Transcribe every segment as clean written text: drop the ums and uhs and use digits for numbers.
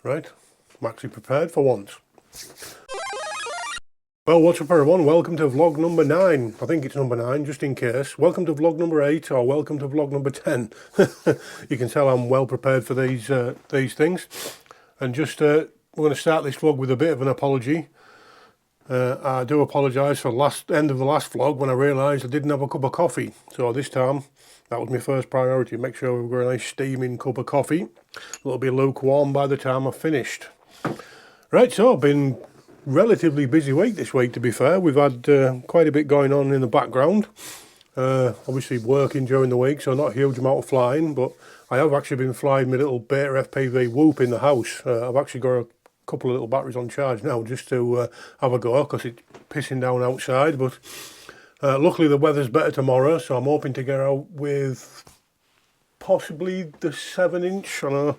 Right, I'm actually prepared for once. Well, what's up everyone, welcome to vlog number 9. I think it's number 9, just in case. Welcome to vlog number 8, or welcome to vlog number 10. You can tell I'm well prepared for these things. And just, we're going to start this vlog with a bit of an apology. I do apologise for the end of the last vlog when I realised I didn't have a cup of coffee. So this time, that was my first priority, make sure we've got a nice steaming cup of coffee. It'll be lukewarm by the time I've finished. Right, so been relatively busy week this week, to be fair. We've had quite a bit going on in the background. Obviously working during the week, so not a huge amount of flying, but I have actually been flying my little beta FPV Whoop in the house. I've actually got a couple of little batteries on charge now just to have a go, because it's pissing down outside. But luckily the weather's better tomorrow, so I'm hoping to get out with possibly the 7-inch. I know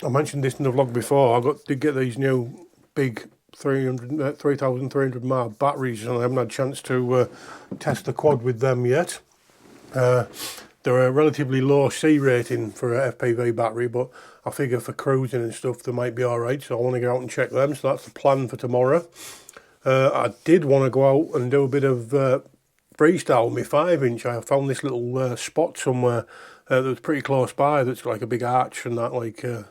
I mentioned this in the vlog before. I did get these new big 3,300 mAh batteries, and I haven't had a chance to test the quad with them yet. They're a relatively low C rating for a FPV battery, but I figure for cruising and stuff they might be alright, so I want to go out and check them. So that's the plan for tomorrow. I did want to go out and do a bit of freestyle with my 5-inch. I found this little spot somewhere that was pretty close by, that's like a big arch and that, like I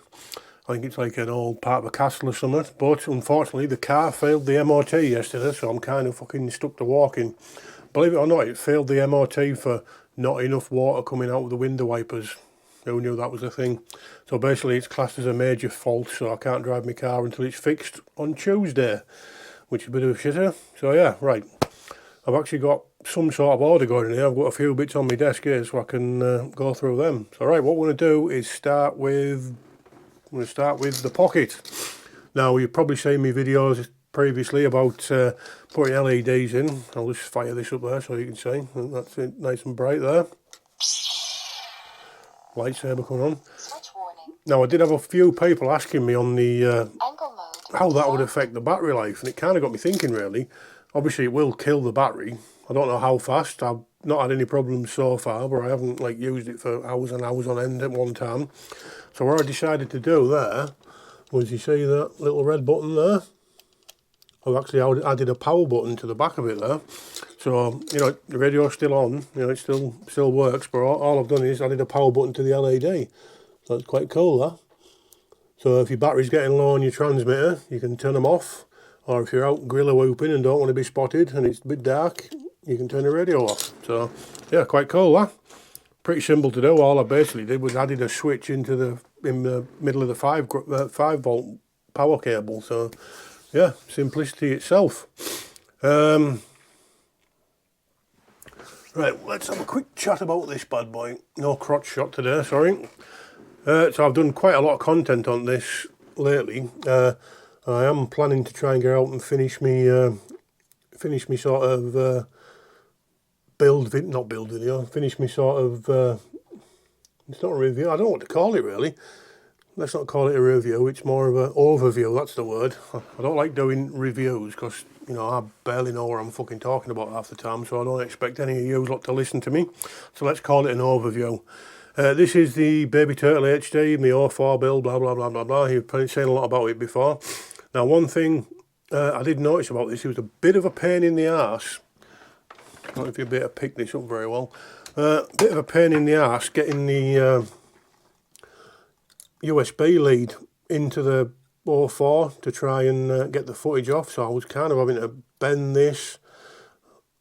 think it's like an old part of a castle or something. But unfortunately the car failed the MOT yesterday, so I'm kind of fucking stuck to walking. Believe it or not, it failed the MOT for not enough water coming out of the window wipers. Who knew that was a thing? So basically it's classed as a major fault, so I can't drive my car until it's fixed on Tuesday, which is a bit of a shitter. So yeah, right. I've actually got some sort of order going in here. I've got a few bits on my desk here so I can go through them. So right, what we're going to do is start with the pocket. Now you've probably seen my videos previously about putting LEDs in. I'll just fire this up there so you can see. That's it, nice and bright there. Lightsaber coming on. Now I did have a few people asking me on the how that would affect the battery life, and it kind of got me thinking really. Obviously it will kill the battery. I don't know how fast. I've not had any problems so far, but I haven't like used it for hours and hours on end at one time. So what I decided to do there was, you see that little red button there? I've actually added a power button to the back of it there. So, you know, the radio's still on, you know, it still works, but all I've done is added a power button to the LED. So it's quite cool, that. So if your battery's getting low on your transmitter, you can turn them off. Or if you're out gorilla whooping and don't want to be spotted and it's a bit dark, you can turn the radio off. So yeah, quite cool, that. Pretty simple to do. All I basically did was added a switch in the middle of the 5 volt power cable. So yeah, simplicity itself. Right, let's have a quick chat about this bad boy. No crotch shot today, sorry. So I've done quite a lot of content on this lately. I am planning to try and get out and finish me sort of finish me sort of it's not a review, I don't know what to call it really. Let's not call it a review, it's more of an overview, that's the word. I don't like doing reviews because, you know, I barely know what I'm fucking talking about half the time, so I don't expect any of you lot to listen to me. So let's call it an overview. This is the Baby Turtle HD, my 04 build, blah blah blah blah blah. You've probably seen a lot about it before. Now one thing I did notice about this, it was a bit of a pain in the arse. I don't know if you'll be able to pick this up very well. Bit of a pain in the arse getting the USB lead into the 04 to try and get the footage off. So I was kind of having to bend this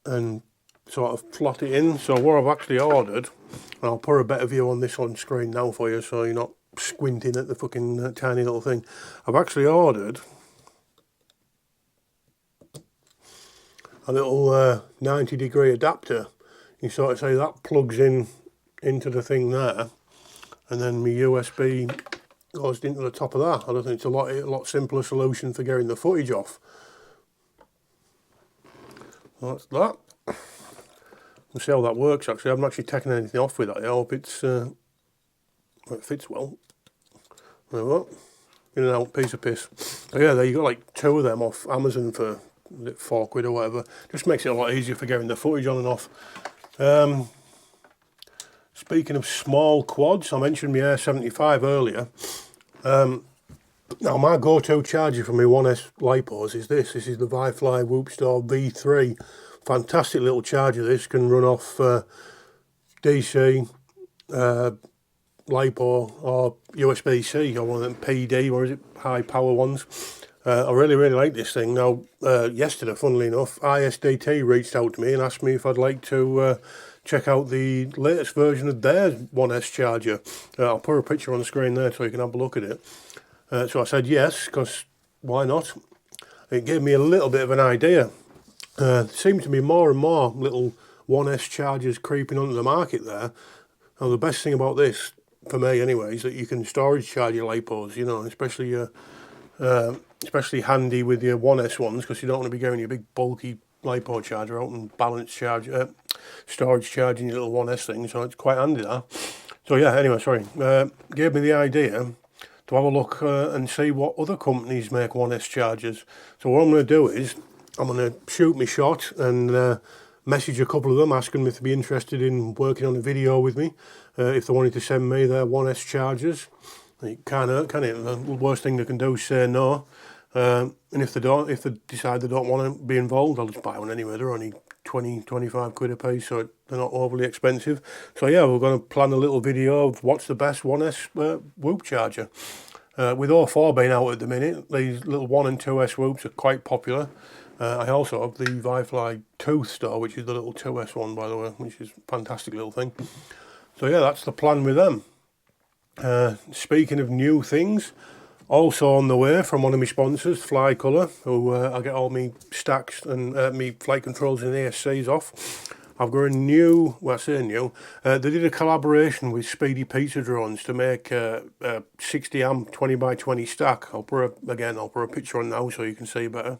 and sort of plot it in. So what I've actually ordered, and I'll put a better view on this on screen now for you so you're not squinting at the fucking tiny little thing. I've actually ordered a little 90-degree adapter. You sort of say that plugs in into the thing there, and then my USB goes into the top of that. I don't think it's a lot simpler solution for getting the footage off. That's that. We'll see how that works actually. I haven't actually taken anything off with that. I hope it fits well. There we go. In and out, piece of piss. So yeah, there you got like 2 of them off Amazon for £4 or whatever. Just makes it a lot easier for getting the footage on and off. Speaking of small quads, I mentioned my Am32 earlier. Now my go-to charger for my 1S lipos is this. This is the Vifly Whoopstore V3. Fantastic little charger. This can run off DC, LiPo or USB-C or one of them PD, or is it high power ones. I really like this thing. Now yesterday, funnily enough, ISDT reached out to me and asked me if I'd like to check out the latest version of their 1S charger. I'll put a picture on the screen there so you can have a look at it. So I said yes, because why not? It gave me a little bit of an idea. There seem to be more and more little 1S chargers creeping onto the market there. Now the best thing about this, for me anyway, is that you can storage charge your lipos, you know, especially handy with your 1S ones, because you don't want to be going your big bulky lipo charger out and balance charge, storage charging your little 1S thing, so it's quite handy that. So yeah, anyway, sorry, gave me the idea to have a look and see what other companies make 1S chargers. So what I'm going to do is, I'm going to shoot my shot and message a couple of them, asking them if they'd be interested in working on a video with me, if they wanted to send me their 1S chargers. It can't hurt, can it? The worst thing they can do is say no. And if they decide they don't want to be involved, I'll just buy one anyway. They're only 20-25 quid a piece, so they're not overly expensive. So yeah, we're going to plan a little video of what's the best 1S Whoop charger. With all 4 being out at the minute, these little 1 and 2S Whoops are quite popular. I also have the Vifly Tooth Store, which is the little 2S one, by the way, which is a fantastic little thing. So yeah, that's the plan with them. Speaking of new things, also on the way from one of my sponsors, Fly Colour, who I get all my stacks and my flight controls and ASCs off. I've got a new, well I say new, they did a collaboration with Speedy Pizza Drones to make a 60 amp 20x20 stack. I'll put a picture on now so you can see better.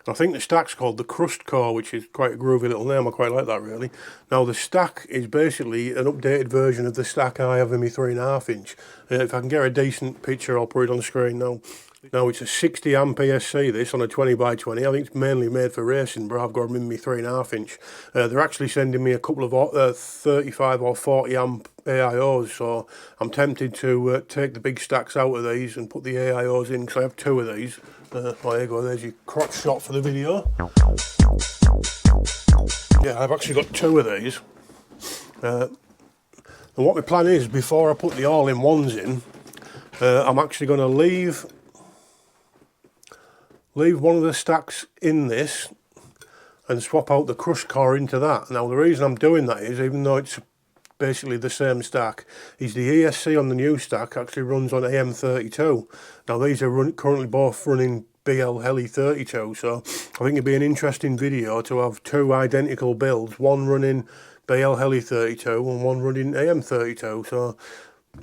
I think the stack's called the Crust Core, which is quite a groovy little name. I quite like that, really. Now, the stack is basically an updated version of the stack I have in my 3.5 inch. If I can get a decent picture, I'll put it on the screen now. Now, it's a 60 amp ESC, this, on a 20x20. I think it's mainly made for racing, but I've got them in my 3.5 inch. They're actually sending me a couple of 35 or 40 amp AIOs, so I'm tempted to take the big stacks out of these and put the AIOs in, because I have 2 of these. There you go, there's your crotch shot for the video. Yeah, I've actually got 2 of these. And what my plan is, before I put the all-in-ones in, I'm actually going to leave one of the stacks in this and swap out the Crust Core into that. Now the reason I'm doing that is, even though it's basically the same stack, is the ESC on the new stack actually runs on Am32. Now these are currently both running BL Heli 32, so I think it'd be an interesting video to have 2 identical builds, one running BL Heli 32 and one running Am32. So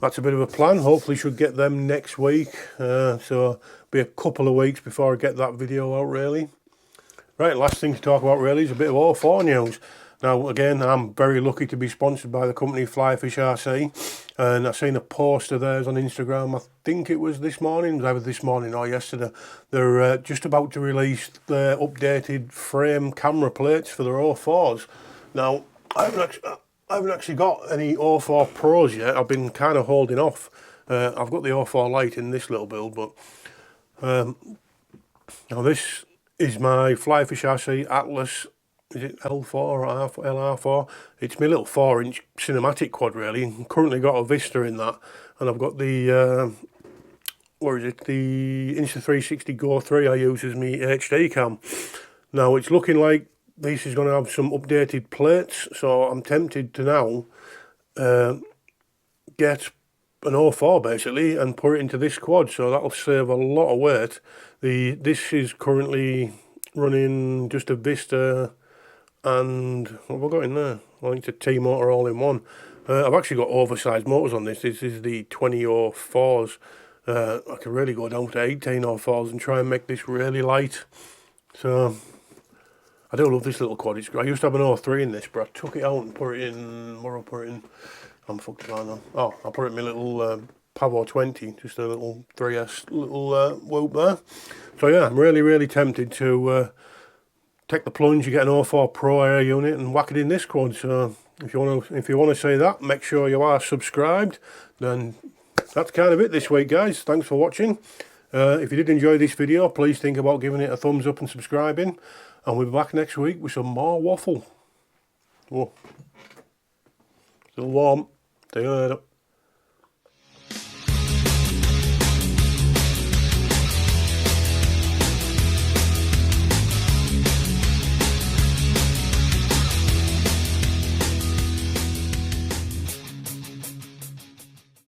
that's a bit of a plan. Hopefully should get them next week, so be a couple of weeks before I get that video out, really. Right, last thing to talk about really is a bit of O4 news. Now again, I'm very lucky to be sponsored by the company Flyfish RC, and I've seen a post of theirs on Instagram. I think it was this morning, it was either this morning or yesterday. They're just about to release their updated frame camera plates for their O4s. Now, I haven't actually got any O4 Pros yet. I've been kind of holding off. I've got the O4 Lite in this little build, but now this is my Flyfish RC Atlas. Is it L4 or LR4? It's my little 4-inch cinematic quad, really. Currently got a Vista in that, and I've got the the Insta360 Go 3 I use as my HD cam. Now it's looking like this is going to have some updated plates, so I'm tempted to now get an O4 basically and put it into this quad, so that'll save a lot of weight. This is currently running just a Vista, and what have I got in there? I think it's a T-motor all-in-one. I've actually got oversized motors on this. This is the 2004s. I could really go down to 1804s and try and make this really light. So I do love this little quad. I used to have an 03 in this, but I took it out and put it in. What I'll put it in? I'm fucked about now. Oh, I'll put it in my little Pavo 20, just a little 3S little Whoop there. So yeah, I'm really tempted to take the plunge. You get an O4 Pro air unit and whack it in this quad. So if you want to see that, make sure you are subscribed. Then that's kind of it this week, guys. Thanks for watching. If you did enjoy this video, please think about giving it a thumbs up and subscribing, and we'll be back next week with some more waffle. Oh, still warm. See you later.